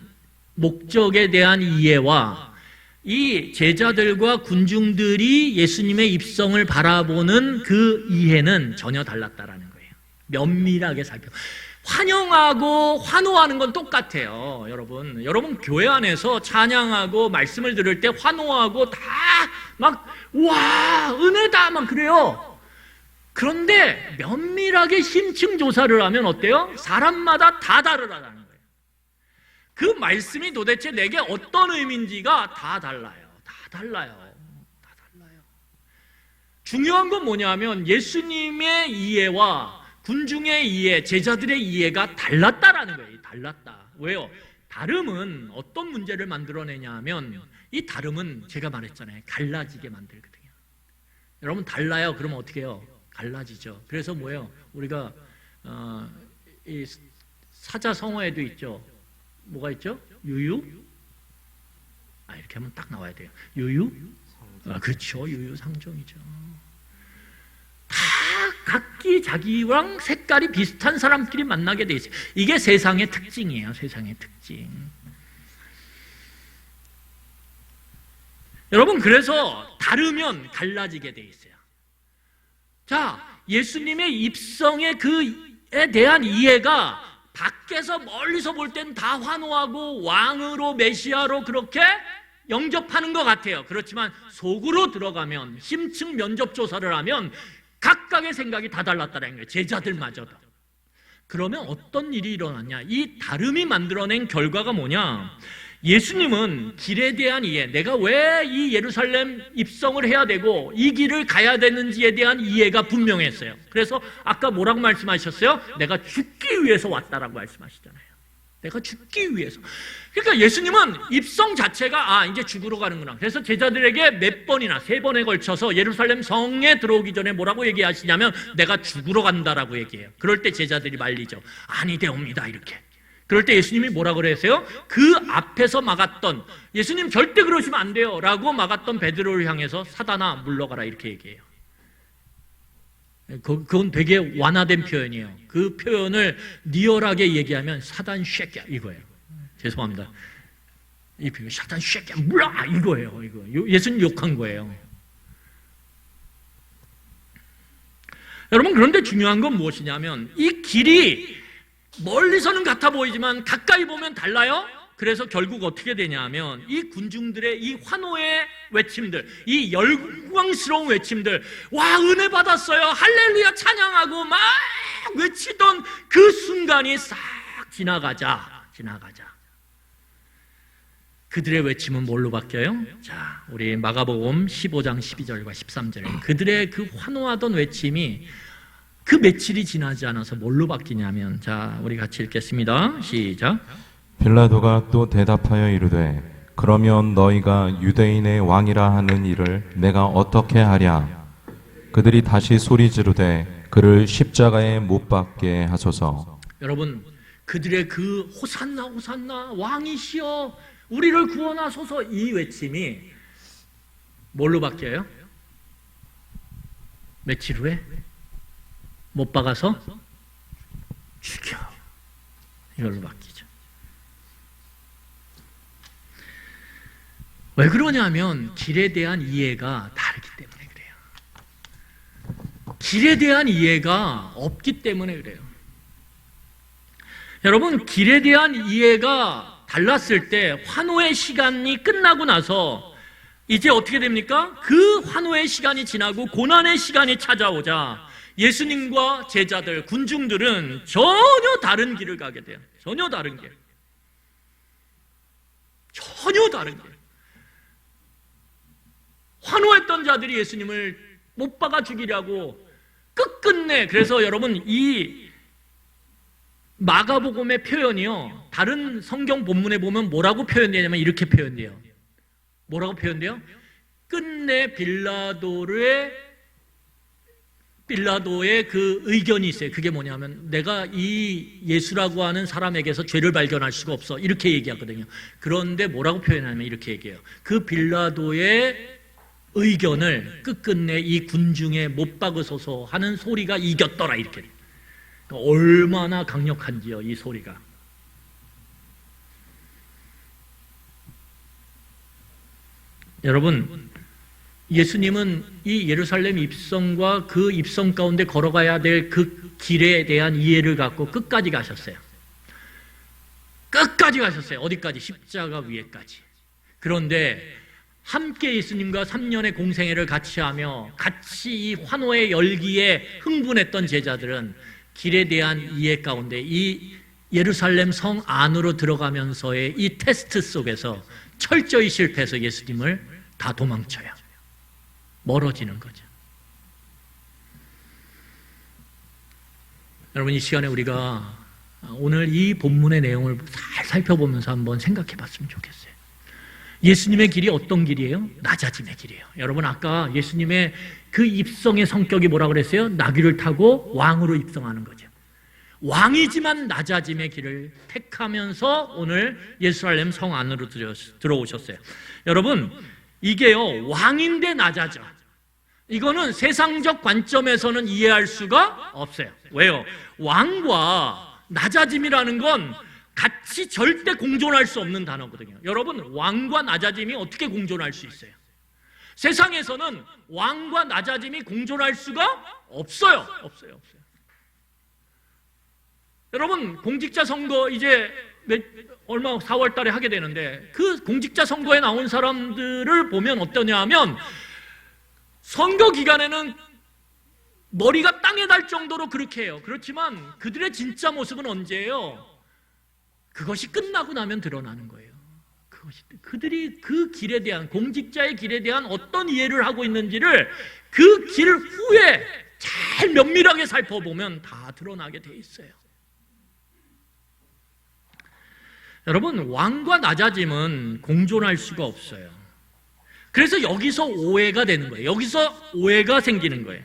목적에 대한 이해와 이 제자들과 군중들이 예수님의 입성을 바라보는 그 이해는 전혀 달랐다라는 거예요. 면밀하게 살펴. 환영하고 환호하는 건 똑같아요. 여러분 교회 안에서 찬양하고 말씀을 들을 때 환호하고 다 막 와 은혜다 막 그래요. 그런데 면밀하게 심층 조사를 하면 어때요? 사람마다 다 다르다는 거예요. 그 말씀이 도대체 내게 어떤 의미인지가 다 달라요. 다 달라요. 중요한 건 뭐냐면 예수님의 이해와 군중의 이해, 제자들의 이해가 달랐다라는 거예요. 달랐다. 왜요? 다름은 어떤 문제를 만들어내냐 하면 이 다름은 제가 말했잖아요. 갈라지게 만들거든요. 여러분 달라요. 그러면 어떻게 해요? 갈라지죠. 그래서 뭐예요? 우리가 이 사자성어에도 있죠. 뭐가 있죠? 유유? 이렇게 하면 딱 나와야 돼요. 유유? 그렇죠. 유유상종이죠. 다 각기 자기랑 색깔이 비슷한 사람끼리 만나게 돼 있어요. 이게 세상의 특징이에요. 세상의 특징. 여러분, 그래서 다르면 갈라지게 돼 있어요. 자, 예수님의 입성의 그에 대한 이해가 밖에서 멀리서 볼 땐 다 환호하고 왕으로 메시아로 그렇게 영접하는 것 같아요. 그렇지만 속으로 들어가면 심층 면접 조사를 하면 각각의 생각이 다 달랐다는 거예요. 제자들마저도. 그러면 어떤 일이 일어났냐? 이 다름이 만들어낸 결과가 뭐냐? 예수님은 길에 대한 이해, 내가 왜 이 예루살렘 입성을 해야 되고 이 길을 가야 되는지에 대한 이해가 분명했어요. 그래서 아까 뭐라고 말씀하셨어요? 내가 죽기 위해서 왔다라고 말씀하시잖아요. 내가 죽기 위해서. 그러니까 예수님은 입성 자체가 이제 죽으러 가는구나. 그래서 제자들에게 몇 번이나 3번에 걸쳐서 예루살렘 성에 들어오기 전에 뭐라고 얘기하시냐면 내가 죽으러 간다라고 얘기해요. 그럴 때 제자들이 말리죠. 아니되옵니다 이렇게. 그럴 때 예수님이 뭐라 그랬어요? 그 앞에서 막았던, 예수님 절대 그러시면 안 돼요 라고 막았던 베드로를 향해서 사단아 물러가라 이렇게 얘기해요. 그건 되게 완화된 표현이에요. 그 표현을 리얼하게 얘기하면 사단 쉐끼야 이거예요. 죄송합니다. 이 표현 사단 쉐끼야 물러가 이거예요. 이거 예수님 욕한 거예요. 여러분, 그런데 중요한 건 무엇이냐면 이 길이 멀리서는 같아 보이지만 가까이 보면 달라요. 그래서 결국 어떻게 되냐면 이 군중들의 이 환호의 외침들, 이 열광스러운 외침들, 와 은혜 받았어요 할렐루야 찬양하고 막 외치던 그 순간이 싹 지나가자 그들의 외침은 뭘로 바뀌어요? 자, 우리 마가복음 15장 12절과 13절에 그들의 그 환호하던 외침이 그 며칠이 지나지 않아서 뭘로 바뀌냐면, 자, 우리 같이 읽겠습니다. 시작. 빌라도가 또 대답하여 이르되 그러면 너희가 유대인의 왕이라 하는 이를 내가 어떻게 하랴? 그들이 다시 소리 지르되 그를 십자가에 못 박게 하소서. 여러분, 그들의 그 호산나 호산나 왕이시여 우리를 구원하소서 이 외침이 뭘로 바뀌어요? 며칠 후에 못 박아서 죽여. 이걸로 바뀌죠. 왜 그러냐면 길에 대한 이해가 다르기 때문에 그래요. 길에 대한 이해가 없기 때문에 그래요. 여러분, 길에 대한 이해가 달랐을 때 환호의 시간이 끝나고 나서 이제 어떻게 됩니까? 그 환호의 시간이 지나고 고난의 시간이 찾아오자 예수님과 제자들, 군중들은 전혀 다른 길을 가게 돼요. 전혀 다른 길. 전혀 다른 길. 환호했던 자들이 예수님을 못 박아 죽이려고 끝끝내, 그래서 여러분 이 마가복음의 표현이요, 다른 성경 본문에 보면 뭐라고 표현되냐면 이렇게 표현돼요. 뭐라고 표현돼요? 끝내 빌라도의 그 의견이 있어요. 그게 뭐냐면 내가 이 예수라고 하는 사람에게서 죄를 발견할 수가 없어, 이렇게 얘기하거든요. 그런데 뭐라고 표현하냐면 이렇게 얘기해요. 그 빌라도의 의견을 끝끝내 이 군중에 못 박으소서 하는 소리가 이겼더라, 이렇게. 그러니까 얼마나 강력한지요, 이 소리가. 여러분, 예수님은 이 예루살렘 입성과 그 입성 가운데 걸어가야 될 그 길에 대한 이해를 갖고 끝까지 가셨어요. 끝까지 가셨어요. 어디까지? 십자가 위에까지. 그런데 함께 예수님과 3년의 공생애를 같이 하며 같이 이 환호의 열기에 흥분했던 제자들은 길에 대한 이해 가운데 이 예루살렘 성 안으로 들어가면서의 이 테스트 속에서 철저히 실패해서 예수님을 다 도망쳐요. 멀어지는 거죠. 여러분, 이 시간에 우리가 오늘 이 본문의 내용을 잘 살펴보면서 한번 생각해 봤으면 좋겠어요. 예수님의 길이 어떤 길이에요? 낮아짐의 길이에요. 여러분, 아까 예수님의 그 입성의 성격이 뭐라고 그랬어요? 나귀를 타고 왕으로 입성하는 거죠. 왕이지만 낮아짐의 길을 택하면서 오늘 예루살렘 성 안으로 들어오셨어요. 여러분, 이게요, 왕인데 낮아져. 이거는 세상적 관점에서는 이해할 수가 없어요. 왜요? 왕과 낮아짐이라는 건 같이 절대 공존할 수 없는 단어거든요. 여러분, 왕과 낮아짐이 어떻게 공존할 수 있어요? 세상에서는 왕과 낮아짐이 공존할 수가 없어요. 없어요. 여러분, 공직자 선거 이제 얼마 4월 달에 하게 되는데 그 공직자 선거에 나온 사람들을 보면 어떠냐 하면 선거 기간에는 머리가 땅에 닿을 정도로 그렇게 해요. 그렇지만 그들의 진짜 모습은 언제예요? 그것이 끝나고 나면 드러나는 거예요. 그들이 그 길에 대한, 공직자의 길에 대한 어떤 이해를 하고 있는지를 그 길 후에 잘 면밀하게 살펴보면 다 드러나게 돼 있어요. 여러분, 왕과 낮아짐은 공존할 수가 없어요. 그래서 여기서 오해가 되는 거예요. 여기서 오해가 생기는 거예요.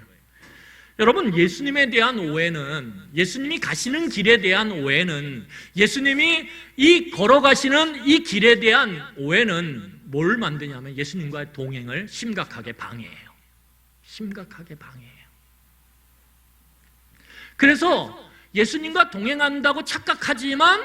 여러분, 예수님에 대한 오해는, 예수님이 가시는 길에 대한 오해는, 예수님이 이 걸어가시는 이 길에 대한 오해는 뭘 만드냐면 예수님과의 동행을 심각하게 방해해요. 심각하게 방해해요. 그래서 예수님과 동행한다고 착각하지만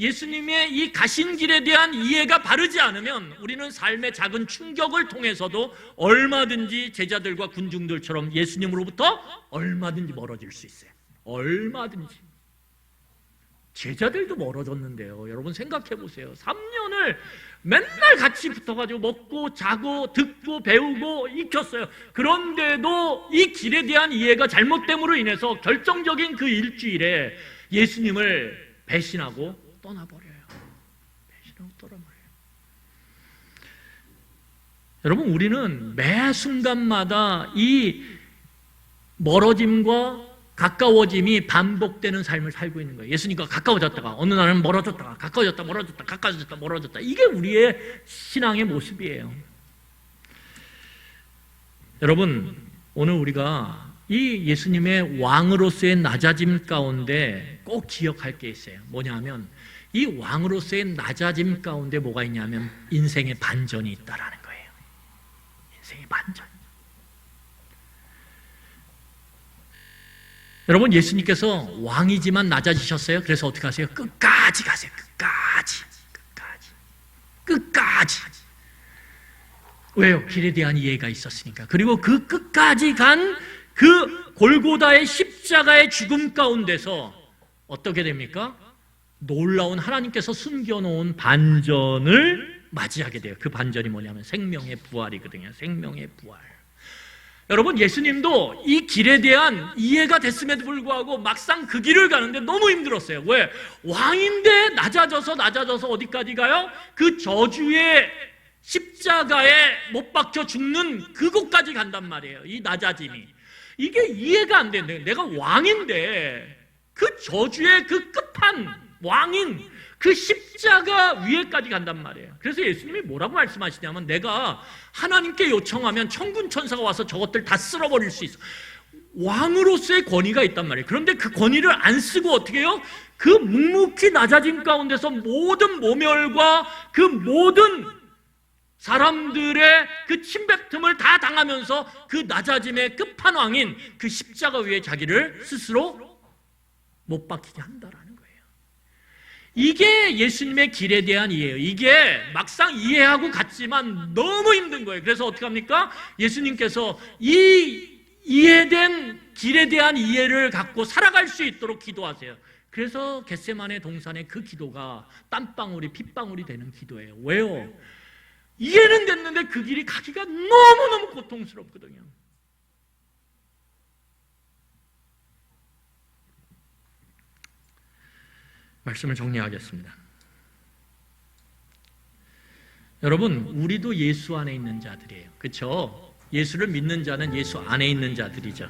예수님의 이 가신 길에 대한 이해가 바르지 않으면 우리는 삶의 작은 충격을 통해서도 얼마든지 제자들과 군중들처럼 예수님으로부터 얼마든지 멀어질 수 있어요. 얼마든지. 제자들도 멀어졌는데요. 여러분 생각해 보세요. 3년을 맨날 같이 붙어가지고 먹고 자고 듣고 배우고 익혔어요. 그런데도 이 길에 대한 이해가 잘못됨으로 인해서 결정적인 그 일주일에 예수님을 배신하고 떠나버려요. 배신하고 떠나버려요. 여러분, 우리는 매 순간마다 이 멀어짐과 가까워짐이 반복되는 삶을 살고 있는 거예요. 예수님과 가까워졌다가 어느 날은 멀어졌다가 가까워졌다 멀어졌다 가까워졌다 멀어졌다. 이게 우리의 신앙의 모습이에요. 여러분, 오늘 우리가 이 예수님의 왕으로서의 낮아짐 가운데 꼭 기억할 게 있어요. 뭐냐면 이 왕으로서의 낮아짐 가운데 뭐가 있냐면 인생의 반전이 있다라는 거예요. 인생의 반전. 여러분, 예수님께서 왕이지만 낮아지셨어요. 그래서 어떻게 하세요? 끝까지 가세요. 끝까지. 왜요? 길에 대한 이해가 있었으니까. 그리고 그 끝까지 간 그 골고다의 십자가의 죽음 가운데서 어떻게 됩니까? 놀라운 하나님께서 숨겨놓은 반전을 맞이하게 돼요. 그 반전이 뭐냐면 생명의 부활이거든요. 생명의 부활. 여러분, 예수님도 이 길에 대한 이해가 됐음에도 불구하고 막상 그 길을 가는데 너무 힘들었어요. 왜? 왕인데 낮아져서 어디까지 가요? 그 저주의 십자가에 못 박혀 죽는 그곳까지 간단 말이에요. 이 낮아짐이. 이게 이해가 안 되는데, 내가 왕인데 그 저주의 그 끝판 왕인 그 십자가 위에까지 간단 말이에요. 그래서 예수님이 뭐라고 말씀하시냐면, 내가 하나님께 요청하면 천군 천사가 와서 저것들 다 쓸어버릴 수 있어. 왕으로서의 권위가 있단 말이에요. 그런데 그 권위를 안 쓰고 어떻게 해요? 그 묵묵히 낮아짐 가운데서 모든 모멸과 그 모든 사람들의 그 침뱉음을 다 당하면서 그 낮아짐의 끝판왕인 그 십자가 위에 자기를 스스로 못 박히게 한다라는 거예요. 이게 예수님의 길에 대한 이해예요. 이게 막상 이해하고 갔지만 너무 힘든 거예요. 그래서 어떻게 합니까? 예수님께서 이 이해된 길에 대한 이해를 갖고 살아갈 수 있도록 기도하세요. 그래서 겟세마네 동산의 그 기도가 땀방울이 핏방울이 되는 기도예요. 왜요? 이해는 됐는데 그 길이 가기가 너무너무 고통스럽거든요. 말씀을 정리하겠습니다. 여러분, 우리도 예수 안에 있는 자들이에요. 그렇죠? 예수를 믿는 자는 예수 안에 있는 자들이죠.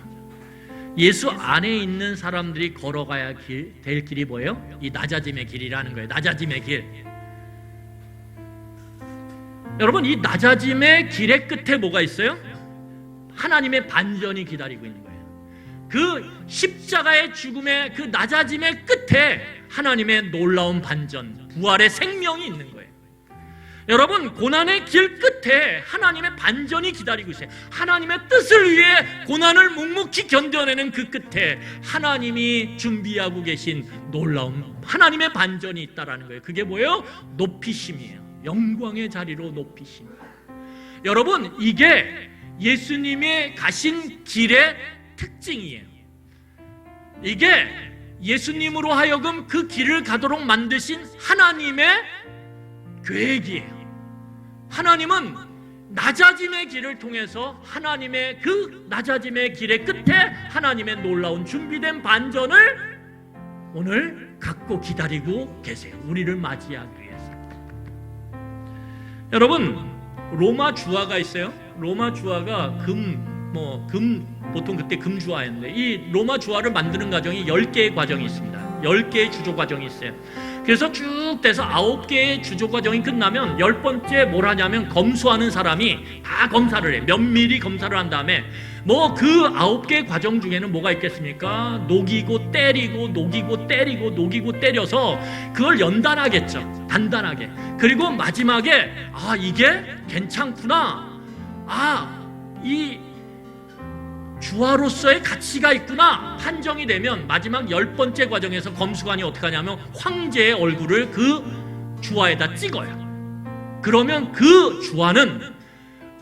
예수 안에 있는 사람들이 걸어가야 될 길이 뭐예요? 이 낮아짐의 길이라는 거예요. 낮아짐의 길. 여러분, 이 낮아짐의 길의 끝에 뭐가 있어요? 하나님의 반전이 기다리고 있는 거예요. 그 십자가의 죽음의 그 낮아짐의 끝에 하나님의 놀라운 반전, 부활의 생명이 있는 거예요. 여러분, 고난의 길 끝에 하나님의 반전이 기다리고 있어요. 하나님의 뜻을 위해 고난을 묵묵히 견뎌내는 그 끝에 하나님이 준비하고 계신 놀라운 하나님의 반전이 있다라는 거예요. 그게 뭐예요? 높이심이에요. 영광의 자리로 높이심. 여러분, 이게 예수님이 가신 길의 특징이에요. 이게 예수님으로 하여금 그 길을 가도록 만드신 하나님의 계획이에요. 하나님은 낮아짐의 길을 통해서 하나님의 그 낮아짐의 길의 끝에 하나님의 놀라운 준비된 반전을 오늘 갖고 기다리고 계세요. 우리를 맞이하기 위해서. 여러분, 로마 주화가 있어요. 로마 주화가 보통 그때 금주화였는데, 이 로마 주화를 만드는 과정이 10개의 과정이 있습니다. 10개의 주조 과정이 있어요. 그래서 쭉 돼서 9개의 주조 과정이 끝나면 10번째 뭘 하냐면, 검수하는 사람이 다 검사를 해. 면밀히 검사를 한 다음에 그 9개의 과정 중에는 뭐가 있겠습니까? 녹이고 때리고 녹이고 때리고 녹이고 때려서 그걸 연단하겠죠. 단단하게. 그리고 마지막에 이게 괜찮구나. 이 주화로서의 가치가 있구나 판정이 되면 마지막 10번째 과정에서 검수관이 어떻게 하냐면 황제의 얼굴을 그 주화에다 찍어요. 그러면 그 주화는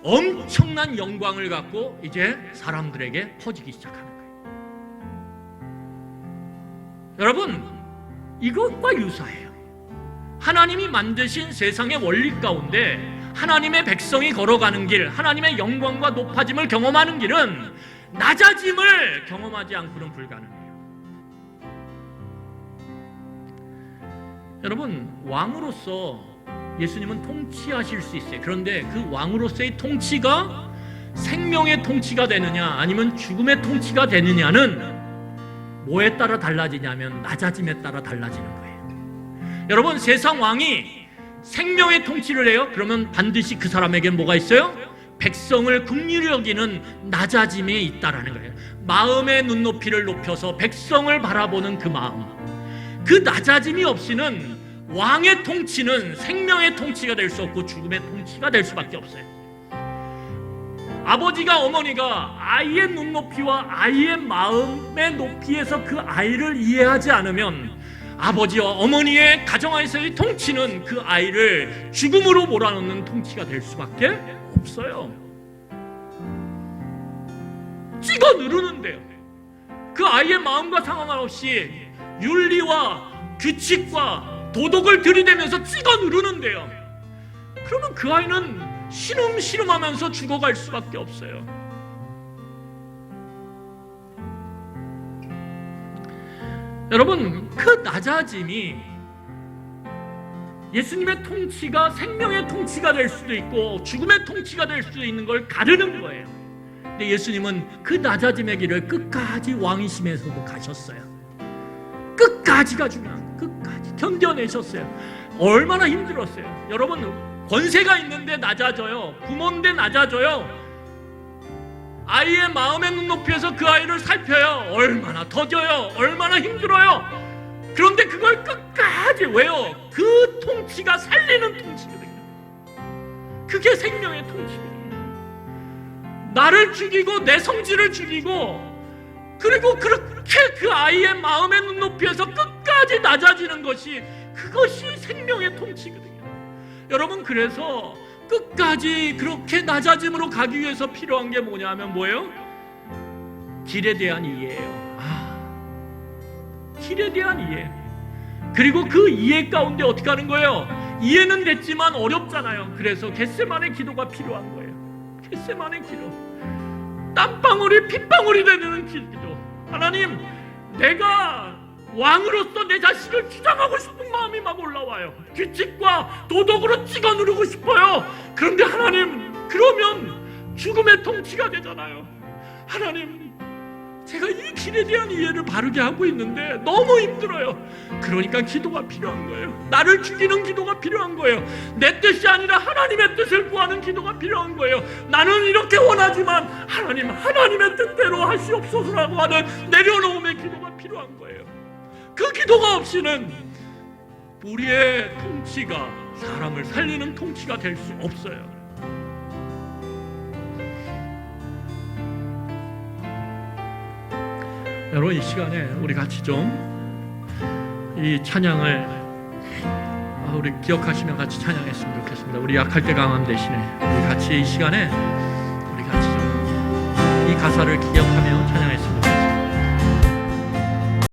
엄청난 영광을 갖고 이제 사람들에게 퍼지기 시작하는 거예요. 여러분, 이것과 유사해요. 하나님이 만드신 세상의 원리 가운데 하나님의 백성이 걸어가는 길, 하나님의 영광과 높아짐을 경험하는 길은 낮아짐을 경험하지 않고는 불가능해요. 여러분, 왕으로서 예수님은 통치하실 수 있어요. 그런데 그 왕으로서의 통치가 생명의 통치가 되느냐 아니면 죽음의 통치가 되느냐는 뭐에 따라 달라지냐면 낮아짐에 따라 달라지는 거예요. 여러분, 세상 왕이 생명의 통치를 해요. 그러면 반드시 그 사람에겐 뭐가 있어요? 백성을 긍휼히 여기는 낮아짐이 있다라는 거예요. 마음의 눈높이를 높여서 백성을 바라보는 그 마음, 그 낮아짐이 없이는 왕의 통치는 생명의 통치가 될 수 없고 죽음의 통치가 될 수밖에 없어요. 아버지가 어머니가 아이의 눈높이와 아이의 마음의 높이에서 그 아이를 이해하지 않으면 아버지와 어머니의 가정에서의 통치는 그 아이를 죽음으로 몰아넣는 통치가 될 수밖에 없어요. 찍어 누르는데요. 그 아이의 마음과 상관없이 윤리와 규칙과 도덕을 들이대면서 찍어 누르는데요. 그러면 그 아이는 신음신음하면서 죽어갈 수밖에 없어요. 여러분, 그 낮아짐이 예수님의 통치가 생명의 통치가 될 수도 있고 죽음의 통치가 될 수도 있는 걸 가르는 거예요. 근데 예수님은 그 낮아짐의 길을 끝까지 왕이심에서도 가셨어요. 끝까지가 중요한, 끝까지 견뎌내셨어요. 얼마나 힘들었어요. 여러분, 권세가 있는데 낮아져요. 부모인데 낮아져요. 아이의 마음의 눈높이에서 그 아이를 살펴요. 얼마나 더뎌요. 얼마나 힘들어요. 그런데 그걸 끝까지 왜요? 그 통치가 살리는 통치거든요. 그게 생명의 통치거든요. 나를 죽이고 내 성질을 죽이고 그리고 그렇게 그 아이의 마음의 눈높이에서 끝까지 낮아지는 것이 그것이 생명의 통치거든요. 여러분, 그래서 끝까지 그렇게 낮아짐으로 가기 위해서 필요한 게 뭐냐 하면 뭐예요? 길에 대한 이해예요. 길에 대한 이해. 그리고 그 이해 가운데 어떻게 하는 거예요? 이해는 됐지만 어렵잖아요. 그래서 겟세마네 기도가 필요한 거예요. 겟세마네 기도. 땀방울이 핏방울이 되는 기도. 하나님, 내가 왕으로서 내 자식을 주장하고 싶은 마음이 막 올라와요. 규칙과 도덕으로 찍어 누르고 싶어요. 그런데 하나님, 그러면 죽음의 통치가 되잖아요. 하나님, 제가 이 길에 대한 이해를 바르게 하고 있는데 너무 힘들어요. 그러니까 기도가 필요한 거예요. 나를 죽이는 기도가 필요한 거예요. 내 뜻이 아니라 하나님의 뜻을 구하는 기도가 필요한 거예요. 나는 이렇게 원하지만 하나님, 하나님의 뜻대로 하시옵소서라고 하는 내려놓음의 기도가 필요한 거예요. 그 기도가 없이는 우리의 통치가 사람을 살리는 통치가 될 수 없어요. 여러분, 이 시간에 우리 같이 좀 이 찬양을 우리 기억하시면 같이 찬양했으면 좋겠습니다. 우리 약할 때 강함 대신에 우리 같이 이 시간에 우리 같이 좀 이 가사를 기억하며 찬양했으면 좋겠습니다.